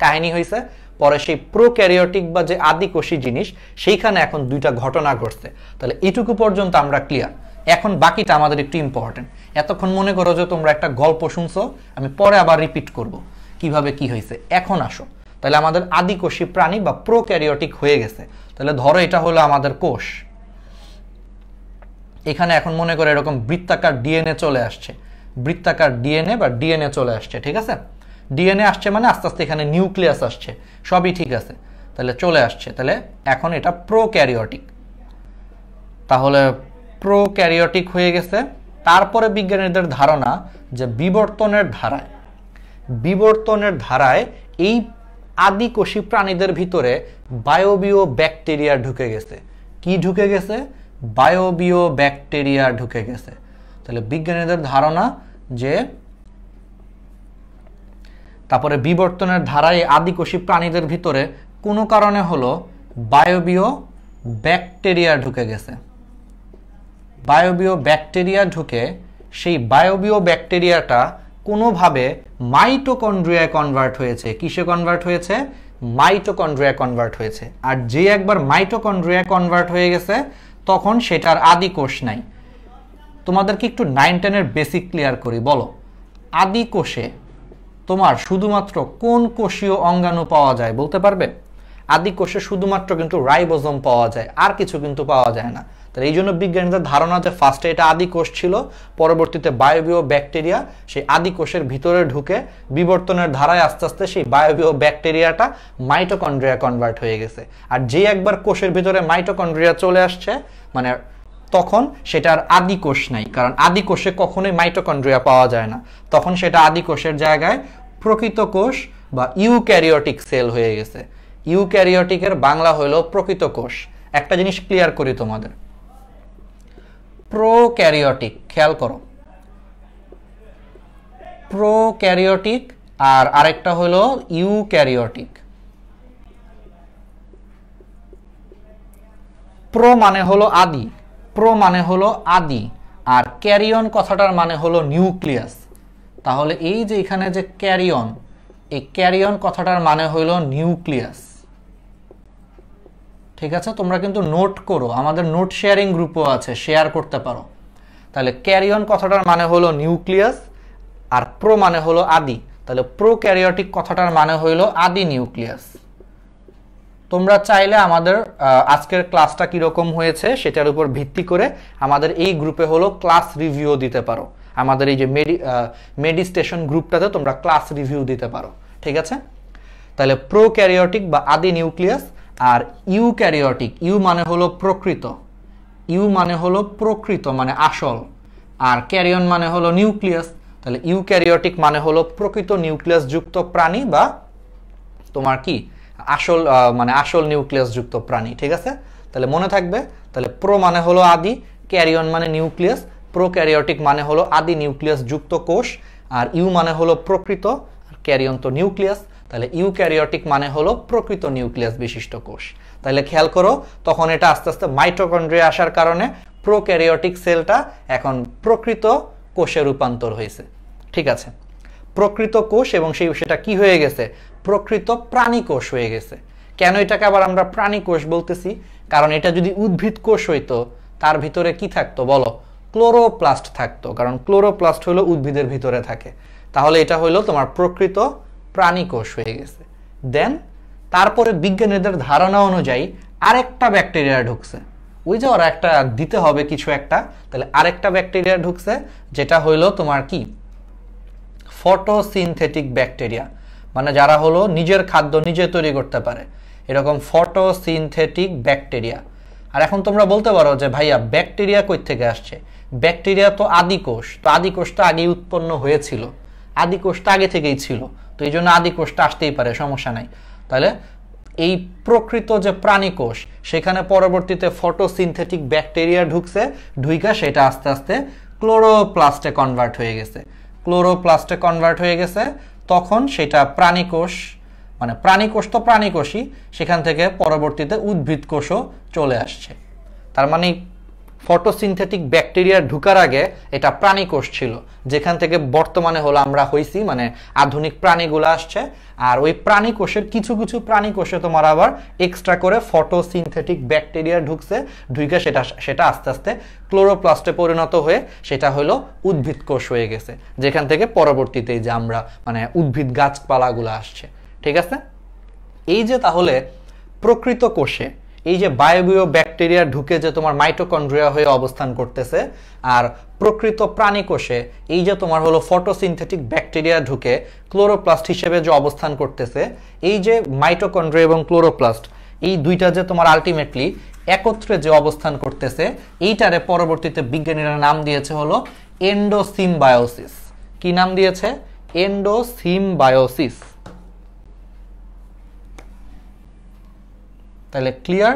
[SPEAKER 1] কাহিনী হয়েছে, পরে সেই প্রোক্যারিওটিক বা যে আদিকোষী জিনিস, সেইখানে এখন দুইটা ঘটনা ঘটছে। তাহলে এইটুকু পর্যন্ত আমরা ক্লিয়ার। এখন বাকিটা আমাদের একটু ইম্পর্টেন্ট। এতক্ষণ মনে করো যে তোমরা একটা গল্প শুনছো, আমি পরে আবার রিপিট করব কিভাবে কি হয়েছে। এখন আসো, তাহলে আমাদের আদিকোষী প্রাণী বা প্রোক্যারিওটিক হয়ে গেছে। তাহলে ধরো এটা হলো আমাদের কোষ, এখানে এখন মনে করো এরকম বৃত্তাকার ডিএনএ চলে আসছে, বৃত্তাকার ডিএনএ বা ডিএনএ চলে আসছে। ঠিক আছে? ডিএনএ আসছে মানে আস্তে আস্তে এখানে নিউক্লিয়াস আসছে, সবই ঠিক আছে। তাহলে চলে আসছে, তাহলে এখন এটা প্রোক্যারিওটিক। তাহলে প্রোক্যারিওটিক হয়ে গেছে। তারপরে বিজ্ঞানীদের ধারণা যে বিবর্তনের ধারায় এই আদিকোষী প্রাণীদের ভিতরে বায়োবিও ব্যাকটেরিয়া ঢুকে গেছে। কি ঢুকে গেছে? বায়োবিও ব্যাকটেরিয়া ঢুকে গেছে। তাহলে বিজ্ঞানীদের ধারণা যে তারপরে বিবর্তনের ধারায় আদিকোষী প্রাণীদের ভিতরে কোনো কারণে হলো বায়োবিও ব্যাকটেরিয়া ঢুকে গেছে। বায়োবিও ব্যাকটেরিয়া ঢুকে সেই বায়োবিও ব্যাকটেরিয়াটা কোনোভাবে মাইটোকন্ড্রিয়ায় কনভার্ট হয়েছে। কিসে কনভার্ট হয়েছে? মাইটোকন্ড্রিয়ায় কনভার্ট হয়েছে। আর যে একবার মাইটোকন্ড্রিয়ায় কনভার্ট হয়ে গেছে, তখন সেটার আদিকোষ নাই। তোমাদেরকে একটু 9-10-এর বেসিক ক্লিয়ার করি। বলো, আদিকোষে তোমার শুধুমাত্র কোন কোষীয় অঙ্গাণু পাওয়া যায় বলতে পারবে? আদিকোষে শুধুমাত্র কিন্তু রাইবোজোম পাওয়া যায়, আর কিছু কিন্তু পাওয়া যায় না। তাহলে এই জন্য বিজ্ঞানীদের ধারণা যে ফার্স্টে এটা আদিকোষ ছিল, পরবর্তীতে বায়োবিও ব্যাকটেরিয়া সেই আদিকোষের ভিতরে ঢুকে বিবর্তনের ধারায় আস্তে আস্তে সেই বায়োবিও ব্যাকটেরিয়াটা মাইটোকন্ড্রিয়া কনভার্ট হয়ে গেছে। আর যে একবার কোষের ভিতরে মাইটোকন্ড্রিয়া চলে আসছে, মানে তখন সেটার আদিকোষ নাই, কারণ আদিকোষে কখনোই মাইটোকন্ড্রিয়া পাওয়া যায় না। তখন সেটা আদিকোষের জায়গায় প্রকৃত কোষ বা ইউক্যারিওটিক সেল হয়ে গেছে। ইউক্যারিওটিকের বাংলা হলো প্রকৃত কোষ। একটা জিনিস ক্লিয়ার করি তোমাদের, প্রোক্যারিওটিক, খেয়াল করো, প্রোক্যারিওটিক আর আরেকটা হলো ইউক্যারিওটিক। প্রো মানে হলো আদি, প্রো মানে হলো আদি, আর ক্যারিয়ন কথাটার মানে হলো নিউক্লিয়াস। তাহলে এই যে এখানে যে ক্যারিয়ন, এই ক্যারিয়ন কথাটার মানে হলো নিউক্লিয়াস। ঠিক আছে, তোমরা কিন্তু নোট করো, আমাদের নোট শেয়ারিং গ্রুপও আছে, শেয়ার করতে পারো। তাহলে ক্যারিয়ন কথাটার মানে হলো নিউক্লিয়াস, আর প্রো মানে হলো আদি। তাহলে প্রোক্যারিওটিক কথাটার মানে হলো আদি নিউক্লিয়াস। তোমরা চাইলে আমাদের আজকের ক্লাসটা কিরকম হয়েছে সেটার উপর ভিত্তি করে আমাদের এই গ্রুপে হলো ক্লাস রিভিউ দিতে পারো। আমাদের এই যে মেডিস্টেশন গ্রুপটাতে তোমরা ক্লাস রিভিউ দিতে পারো। ঠিক আছে, তাহলে প্রোক্যারিওটিক বা আদি নিউক্লিয়াস, আর ইউক্যারিওটিক, ইউ মানে হলো প্রকৃত, ইউ মানে হলো প্রকৃত মানে আসল, আর ক্যারিয়ন মানে হলো নিউক্লিয়াস। তাহলে ইউক্যারিওটিক মানে হলো প্রকৃত নিউক্লিয়াস যুক্ত প্রাণী বা তোমার কি আসল মানে আসল নিউক্লিয়াস যুক্ত প্রাণী। ঠিক আছে, তাহলে মনে থাকবে। তাহলে প্রো মানে হলো আদি, ক্যারিয়ন মানে নিউক্লিয়াস, প্রোক্যারিওটিক মানে হলো আদি নিউক্লিয়াস যুক্ত কোষ, আর ইউ মানে হলো প্রকৃত, আর ক্যারিয়ন তো নিউক্লিয়াস। তাহলে ইউক্যারিওটিক মানে হলো প্রকৃত নিউক্লিয়াস বিশিষ্ট কোষ। তাহলে খেয়াল করো, তখন এটা আস্তে আস্তে মাইটোকন্ড্রিয়া আসার কারণে প্রোক্যারিওটিক সেলটা এখন প্রকৃত কোষে রূপান্তর হয়েছে। ঠিক আছে, প্রকৃত কোষ, এবং সেটা কি হয়ে গেছে? প্রকৃত প্রাণী কোষ হয়ে গেছে। কেন এটাকে আবার আমরা প্রাণী কোষ বলতেছি? কারণ এটা যদি উদ্ভিদ কোষ হইতো, তার ভিতরে কি থাকতো বলো? ক্লোরোপ্লাস্ট থাকতো, কারণ ক্লোরোপ্লাস্ট হলো উদ্ভিদের ভিতরে থাকে। তাহলে এটা হলো তোমার প্রকৃত প্রাণী কোষ হয়ে গেছে। দেন তারপরে বিজ্ঞানীদের ধারণা অনুযায়ী আরেকটা ব্যাকটেরিয়া ঢুকছে। ওই যে ওরা একটা দিতে হবে কিছু একটা, তাহলে আরেকটা ব্যাকটেরিয়া ঢুকছে, যেটা হইলো তোমার কি ফটোসিনথেটিক ব্যাকটেরিয়া, মানে যারা হলো নিজের খাদ্য নিজে তৈরি করতে পারে, এরকম ফটোসিনথেটিক ব্যাকটেরিয়া। আর এখন তোমরা বলতে পারো যে ভাইয়া ব্যাকটেরিয়া কই থেকে আসছে? ব্যাকটেরিয়া তো আদিকোষ, তো আদিকোষটা আগেই উৎপন্ন হয়েছিল, আদিকোষটা আগে থেকেই ছিল, তো এই জন্য আদিকোষটা আসতেই পারে, সমস্যা নাই। তাহলে এই প্রকৃত যে প্রাণী কোষ, সেখানে পরবর্তীতে ফটোসিনথেটিক ব্যাকটেরিয়া ঢুকছে, ঢুইকা সেটা আস্তে আস্তে ক্লোরোপ্লাস্টে কনভার্ট হয়ে গেছে। ক্লোরোপ্লাস্টে কনভার্ট হয়ে গেছে, তখন সেটা প্রাণী কোষ, মানে প্রাণী কোষ তো প্রাণী কোষই, সেখান থেকে পরবর্তীতে উদ্ভিদ কোষও চলে আসছে। তার মানে ফটোসিনথেটিক ব্যাকটেরিয়া ঢুকার আগে এটা প্রাণী কোষ ছিল, যেখান থেকে বর্তমানে হলো আমরা হইছি, মানে আধুনিক প্রাণীগুলো আসছে। আর ওই প্রাণী কোষের কিছু কিছু প্রাণী কোষে তোমার আবার এক্সট্রা করে ফটোসিনথেটিক ব্যাকটেরিয়া ঢুকছে, ঢুকে সেটা আস্তে আস্তে ক্লোরোপ্লাস্টে পরিণত হয়ে সেটা হলো উদ্ভিদ কোষ হয়ে গেছে, যেখান থেকে পরবর্তীতে যে আমরা মানে উদ্ভিদ গাছপালাগুলো আসছে। ঠিক আছে, এই যে তাহলে প্রকৃত কোষে এই যে বায়বীয় ব্যাকটেরিয়া ঢুকে যে তোমার মাইটোকন্ড্রিয়া হয়ে অবস্থান করতেছে, আর প্রকৃত প্রাণী কোষে এই যে তোমার হলো ফটোসিনথেটিক ব্যাকটেরিয়া ঢুকে ক্লোরোপ্লাস্ট হিসেবে যে অবস্থান করতেছে, এই যে মাইটোকন্ড্রিয়া এবং ক্লোরোপ্লাস্ট এই দুইটা যে তোমার আলটিমেটলি একত্রে যে অবস্থান করতেছে, এইটারে পরবর্তীতে বিজ্ঞানীরা নাম দিয়েছে হলো এন্ডোসিমবায়োসিস। কি নাম দিয়েছে? এন্ডোসিমবায়োসিস। তাহলে ক্লিয়ার?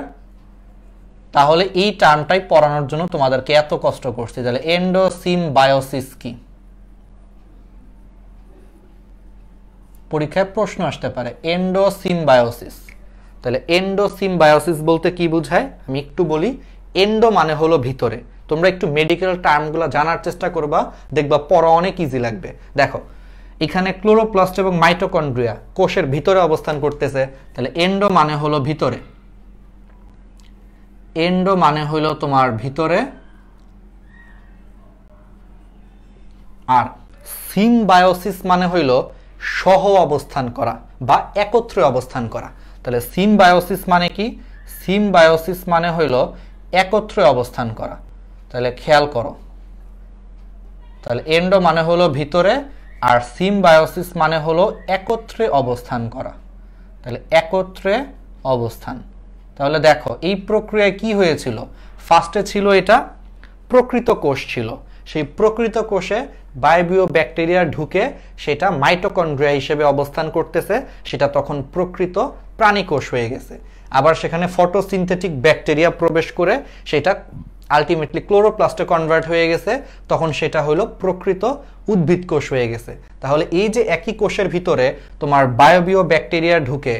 [SPEAKER 1] তাহলে এই টার্মটাই পড়ানোর জন্য তোমাদেরকে এত কষ্ট করছি। তাহলে এন্ডোসিমবায়োসিস কি? পরীক্ষায় প্রশ্ন আসতে পারে এন্ডোসিমবায়োসিস। তাহলে এন্ডোসিমবায়োসিস বলতে কি বোঝায় আমি একটু বলি। এন্ডো মানে হলো ভিতরে। তোমরা একটু মেডিকেল টার্মগুলো জানার চেষ্টা করবা, দেখবা পড়া অনেক ইজি লাগবে। দেখো এখানে ক্লোরোপ্লাস্ট এবং মাইটোকন্ড্রিয়া কোষের ভিতরে অবস্থান করতেছে, তাহলে এন্ডো মানে হলো ভিতরে, এন্ডো মানে হলো তোমার ভিতরে, আর সিমবায়োসিস মানে হইল সহ অবস্থান করা বা একত্রে অবস্থান করা। তাহলে সিমবায়োসিস মানে কি? সিমবায়োসিস মানে হইল একত্রে অবস্থান করা। তাহলে খেয়াল করো, তাহলে এন্ডো মানে হলো ভিতরে, আর সিমবায়োসিস মানে হলো একত্রে অবস্থান করা। তাহলে একত্রে অবস্থান। তাহলে দেখো এই প্রক্রিয়ায় কি হয়েছিল? ফার্স্টে ছিল এটা প্রকৃত কোষ ছিল, সেই প্রকৃত কোষে বায়বীয় ব্যাকটেরিয়া ঢুকে সেটা মাইটোকন্ড্রিয়া হিসেবে অবস্থান করতেছে, সেটা তখন প্রকৃত প্রাণী কোষ হয়ে গেছে। আবার সেখানে ফটোসিনথেটিক ব্যাকটেরিয়া প্রবেশ করে সেটা আলটিমেটলি ক্লোরোপ্লাস্টে কনভার্ট হয়ে গেছে, তখন সেটা হলো প্রকৃত উদ্ভিদ কোষ হয়ে গেছে। তাহলে এই যে একই কোষের ভিতরে তোমার বায়বীয় ব্যাকটেরিয়া ঢুকে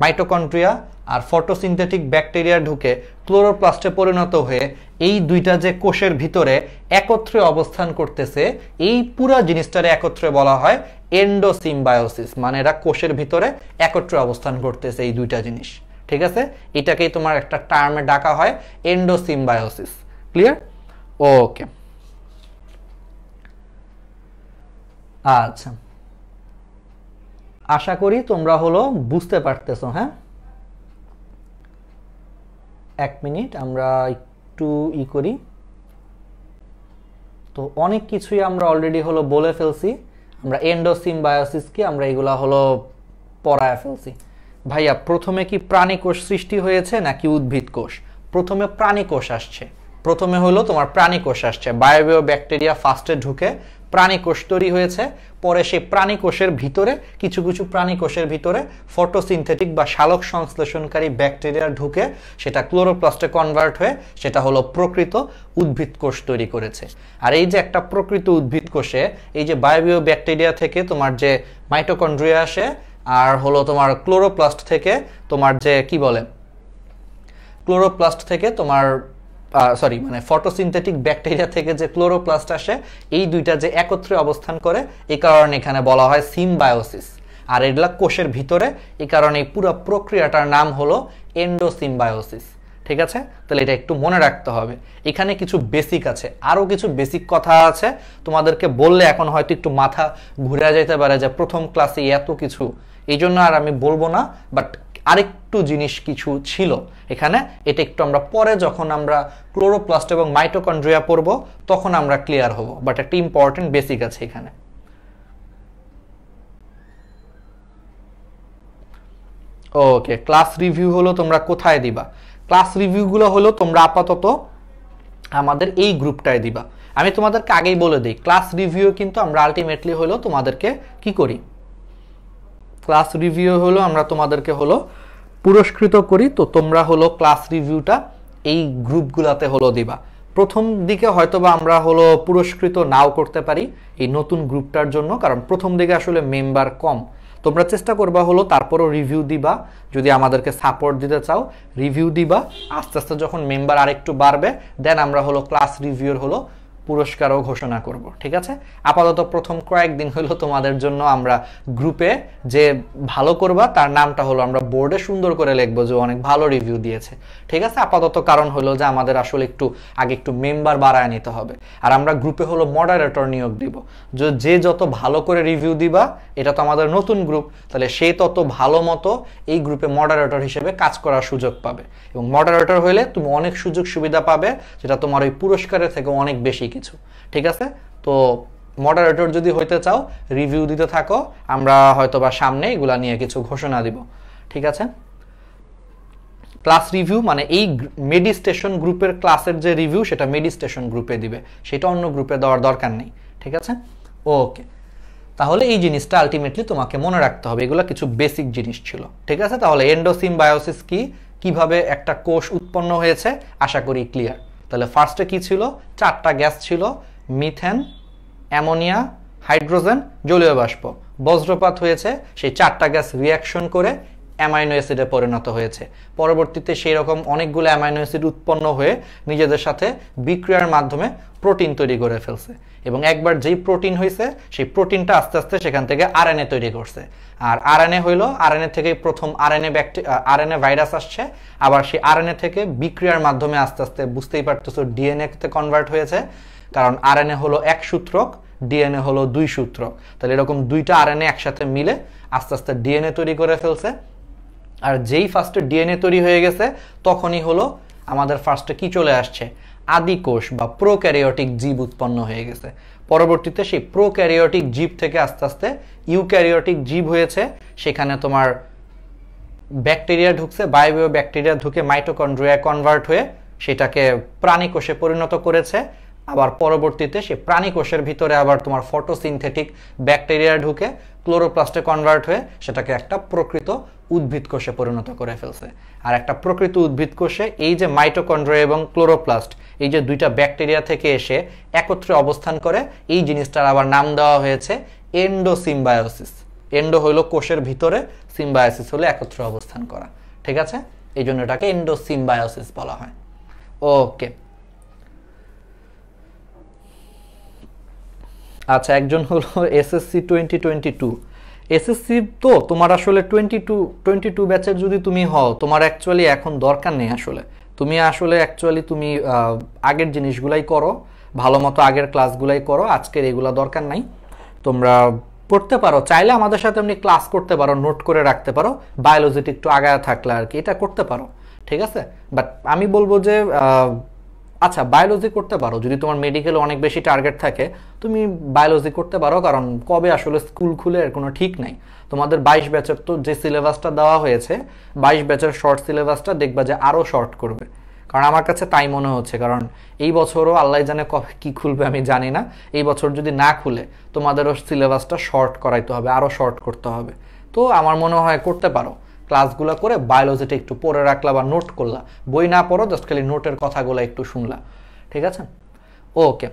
[SPEAKER 1] মাইটোকন্ড্রিয়া আর ফটোসিনথেটিক ব্যাকটেরিয়া ঢুকে ক্লোরোপ্লাস্টে পরিণত হয়ে এই দুইটা যে কোষের ভিতরে একত্রে অবস্থান করতেছে, এই পুরো জিনিসটারে একত্রে বলা হয় এন্ডোসিম্বায়োসিস। মানে এরা কোষের ভিতরে একত্রে অবস্থান করতেছে এই দুইটা জিনিস, ঠিক আছে? এটাকেই তোমার একটা টার্মে ডাকা হয় এন্ডোসিম্বায়োসিস। ক্লিয়ার? ওকে, আচ্ছা, আশা করি তোমরা হলো বুঝতে পারতেছো। হ্যাঁ, এক মিনিট আমরা একটু করি। তো অনেক কিছুই আমরা অলরেডি হলো বলে ফেলছি। আমরা এন্ডোসিম্বায়োসিস কি আমরা এগুলা হলো পড়ায় ফেলছি। ভাইয়া প্রথমে কি প্রাণী কোষ সৃষ্টি হয়েছে নাকি উদ্ভিদ কোষ? প্রথমে প্রাণী কোষ আসছে, প্রথমে হলো তোমার প্রাণী কোষ আসছে। বায়োবিও ব্যাকটেরিয়া ফার্স্টে ঢুকে প্রাণী কোষ তৈরি হয়েছে, পরে সেই প্রাণী কোষের ভিতরে কিছু কিছু প্রাণী কোষের ভিতরে ফটোসিনথেটিক বা সালোক সংশ্লেষণকারী ব্যাকটেরিয়া ঢুকে সেটা ক্লোরোপ্লাস্টে কনভার্ট হয়ে সেটা হলো প্রকৃত উদ্ভিদ কোষ তৈরি করেছে। আর এই যে একটা প্রকৃত উদ্ভিদ কোষে এই যে বায়োবিও ব্যাকটেরিয়া থেকে তোমার যে মাইটোকন্ড্রিয়া আসে, আর হলো তোমার ক্লোরোপ্লাস্ট থেকে তোমার যে কি বলে ক্লোরোপ্লাস্ট থেকে তোমার মানে ফটোসিনথেটিক ব্যাকটেরিয়া থেকে যে ক্লোরোপ্লাস্ট আসে, এই দুইটা যে একত্রে অবস্থান করে এই কারণে এখানে বলা হয় সিম্বায়োসিস। আর এগুলা কোষের ভিতরে, এই কারণে এই পুরো প্রক্রিয়াটার নাম হলো এন্ডোসিম্বায়োসিস। ঠিক আছে? তাহলে এটা একটু মনে রাখতে হবে। এখানে কিছু বেসিক আছে, আরো কিছু বেসিক কথা আছে, তোমাদেরকে বললে এখন হয়তো একটু মাথা ঘুরে যেতে পারে যে প্রথম ক্লাসে এত কিছু, এই জন্য আর আমি বলবো না। বাট আরেকটু জিনিস কিছু ছিল এখানে, এটা একটু আমরা পরে যখন আমরা ক্লোরোপ্লাস্ট এবং মাইটোকন্ড্রিয়া পড়বো তখন আমরা ক্লিয়ার হব। বাট একটা ইম্পর্টেন্ট বেসিক আছে এখানে। ওকে, ক্লাস রিভিউ হলো তোমরা কোথায় দিবা? ক্লাস রিভিউগুলো হলো তোমরা আপাতত আমাদের এই গ্রুপটায় দিবা। আমি তোমাদেরকে আগেই বলে দিই, ক্লাস রিভিউ কিন্তু আমরা আলটিমেটলি হলো তোমাদেরকে কি করি, ক্লাস রিভিউ হলো আমরা তোমাদেরকে হলো পুরস্কৃত করি। তো তোমরা হলো ক্লাস রিভিউটা এই গ্রুপগুলাতে হলো দিবা। প্রথম দিকে হয়তোবা আমরা হলো পুরস্কৃত নাও করতে পারি এই নতুন গ্রুপটার জন্য, কারণ প্রথম দিকে আসলে মেম্বার কম। তোমরা চেষ্টা করবা হলো তারপরও রিভিউ দিবা, যদি আমাদেরকে সাপোর্ট দিতে চাও রিভিউ দিবা। আস্তে আস্তে যখন মেম্বার আরেকটু বাড়বে দেন আমরা হলো ক্লাস রিভিউর হলো পুরস্কারও ঘোষণা করব। ঠিক আছে? আপাতত প্রথম কয়েকদিন হলো তোমাদের জন্য আমরা গ্রুপে যে ভালো করবা তার নামটা হলো আমরা বোর্ডে সুন্দর করে লিখবো যে অনেক ভালো রিভিউ দিয়েছে। ঠিক আছে? আপাতত কারণ হলো যে আমাদের আসলে আগে একটু মেম্বার বাড়ায় নিতে হবে। আর আমরা গ্রুপে হলো মডারেটর নিয়োগ দিব। যে যত ভালো করে রিভিউ দিবা, এটা তো আমাদের নতুন গ্রুপ, তাহলে সে তত ভালো মতো এই গ্রুপে মডারেটর হিসেবে কাজ করার সুযোগ পাবে। এবং মডারেটর হইলে তুমি অনেক সুযোগ সুবিধা পাবে, যেটা তোমার ওই পুরস্কারের থেকে অনেক বেশি কিছু। ঠিক আছে? তো মডারেটর যদি হইতে চাও রিভিউ দিতে থাকো, আমরা হয়তোবা সামনে এগুলা নিয়ে কিছু ঘোষণা দিব। ঠিক আছে? ক্লাস রিভিউ মানে এই মেডিস্টেশন গ্রুপের ক্লাসের যে রিভিউ সেটা মেডিস্টেশন গ্রুপে দিবে, সেটা অন্য গ্রুপে দেওয়ার দরকার নেই। ঠিক আছে? ওকে, তাহলে এই জিনিসটা আলটিমেটলি তোমাকে মনে রাখতে হবে। এগুলো কিছু বেসিক জিনিস ছিল। ঠিক আছে? তাহলে এন্ডোসিম্বায়োসিস কি, কিভাবে একটা কোষ উৎপন্ন হয়েছে, আশা করি ক্লিয়ার। তাহলে ফার্স্টে কি ছিল? 4টা গ্যাস ছিল, মিথেন, অ্যামোনিয়া, হাইড্রোজেন, জলীয় বাষ্প। বজ্রপাত হয়েছে, সেই 4টা গ্যাস রিঅ্যাকশন করে অ্যামাইনো অ্যাসিডে পরিণত হয়েছে। পরবর্তীতে সেই রকম অনেকগুলো অ্যামাইনো অ্যাসিড উৎপন্ন হয়ে নিজেদের সাথে বিক্রিয়ার মাধ্যমে প্রোটিন তৈরি করে ফেলছে। এবং একবার যেই প্রোটিন হয়েছে সেই প্রোটিনটা আস্তে আস্তে সেখান থেকে আরএনএ তৈরি করছে। আর আরএনএ হইলো, আরএনএ থেকে প্রথম আরএনএ ভাইরাস আসছে, আবার সেই আরএনএ থেকে বিক্রিয়ার মাধ্যমে আস্তে আস্তে বুঝতেই পারতেছো ডিএনএ তে কনভার্ট হয়েছে, কারণ আরএনএ হলো 1 সূত্রক, ডিএনএ হলো 2 সূত্রক। তাহলে এরকম 2টা আরএনএ একসাথে মিলে আস্তে আস্তে ডিএনএ তৈরি করে ফেলছে। আর যেই ফার্স্টে ডিএনএ তৈরি হয়ে গেছে তখনই হলো আমাদের ফার্স্টে কি চলে আসছে, আদি কোষ বা প্রোক্যারিওটিক জীব উৎপন্ন হয়ে গেছে। পরবর্তীতে সেই প্রোক্যারিওটিক জীব থেকে আস্তে আস্তে ইউক্যারিওটিক জীব হয়েছে, সেখানে তোমার ব্যাকটেরিয়া ঢুকছে, বায়োবিও ব্যাকটেরিয়া ঢুকে মাইটোকন্ড্রিয়ায় কনভার্ট হয়ে সেটাকে প্রাণী কোষে পরিণত করেছে। আবার পরবর্তীতে সেই প্রাণী কোষের ভিতরে আবার তোমার ফটোসিনথেটিক ব্যাকটেরিয়া ঢুকে ক্লোরোপ্লাস্টে কনভার্ট হয়ে সেটাকে একটা প্রকৃত উদ্ভিদ কোষে পরিণত করে ফেলছে। আর একটা প্রকৃত উদ্ভিদ কোষে এই যে মাইটোকন্ড্রিয়া এবং ক্লোরোপ্লাস্ট, এই যে 2টা ব্যাকটেরিয়া থেকে এসে একত্রে অবস্থান করে, এই জিনিসটার আবার নাম দেওয়া হয়েছে এন্ডোসিম্বায়োসিস। এন্ডো হলো কোষের ভিতরে, সিম্বায়োসিস হলো একত্রে অবস্থান করা। ঠিক আছে? এই জন্য এটাকে এন্ডোসিম্বায়োসিস বলা হয়। ওকে, আচ্ছা, একজন হলো এসএসসি 2022। এসএসসি তো তোমার আসলে 22 ব্যাচের যদি তুমি হও, তোমার অ্যাকচুয়ালি এখন দরকার নেই আসলে। তুমি আসলে অ্যাকচুয়ালি তুমি আগের জিনিসগুলাই করো, ভালো মতো আগের ক্লাসগুলাই করো, আজকের এগুলা দরকার নাই। তোমরা পড়তে পারো, চাইলে আমাদের সাথে এমনি ক্লাস করতে পারো, নোট করে রাখতে পারো, বায়োলজিতে একটু আগায় থাকলে আর কি, এটা করতে পারো, ঠিক আছে। বাট আমি বলবো যে আচ্ছা, বায়োলজি করতে পারো যদি তোমার মেডিকেলে অনেক বেশি টার্গেট থাকে, তুমি বায়োলজি করতে পারো, কারণ কবে আসলে স্কুল খুলে এর কোনো ঠিক নাই। তোমাদের 22 ব্যাচের তো যে সিলেবাসটা দেওয়া হয়েছে, 22 ব্যাচের শর্ট সিলেবাসটা দেখবা যে আরও শর্ট করবে, কারণ আমার কাছে তাই মনে হচ্ছে। কারণ এই বছরও আল্লাহ জানে কি খুলবে আমি জানি না, এই বছর যদি না খুলে তোমাদেরও সিলেবাসটা শর্ট করাইতে হবে, আরও শর্ট করতে হবে। তো আমার মনে হয় করতে পারো, ক্লাসগুলো করে বায়োলজিটা একটু পড়ে রাখলা বা নোট করলা, বই না পড়ো, জাস্ট খালি নোটের কথাগুলো একটু শুনলা, ঠিক আছে। ওকে,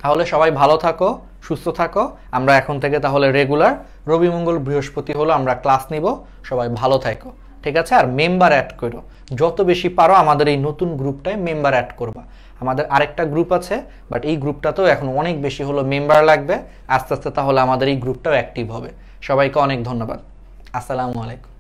[SPEAKER 1] তাহলে সবাই ভালো থাকো, সুস্থ থাকো। আমরা এখন থেকে তাহলে রেগুলার রবি মঙ্গল বৃহস্পতি হলো আমরা ক্লাস নিব। সবাই ভালো থাকো, ঠিক আছে। আর মেম্বার অ্যাড করো, যত বেশি পারো আমাদের এই নতুন গ্রুপটায় মেম্বার অ্যাড করবা। আমাদের আরেকটা গ্রুপ আছে, বাট এই গ্রুপটাতেও এখন অনেক বেশি হলো মেম্বার লাগবে, আস্তে আস্তে তাহলে আমাদের এই গ্রুপটাও অ্যাক্টিভ হবে। সবাইকে অনেক ধন্যবাদ। আসসালামু আলাইকুম।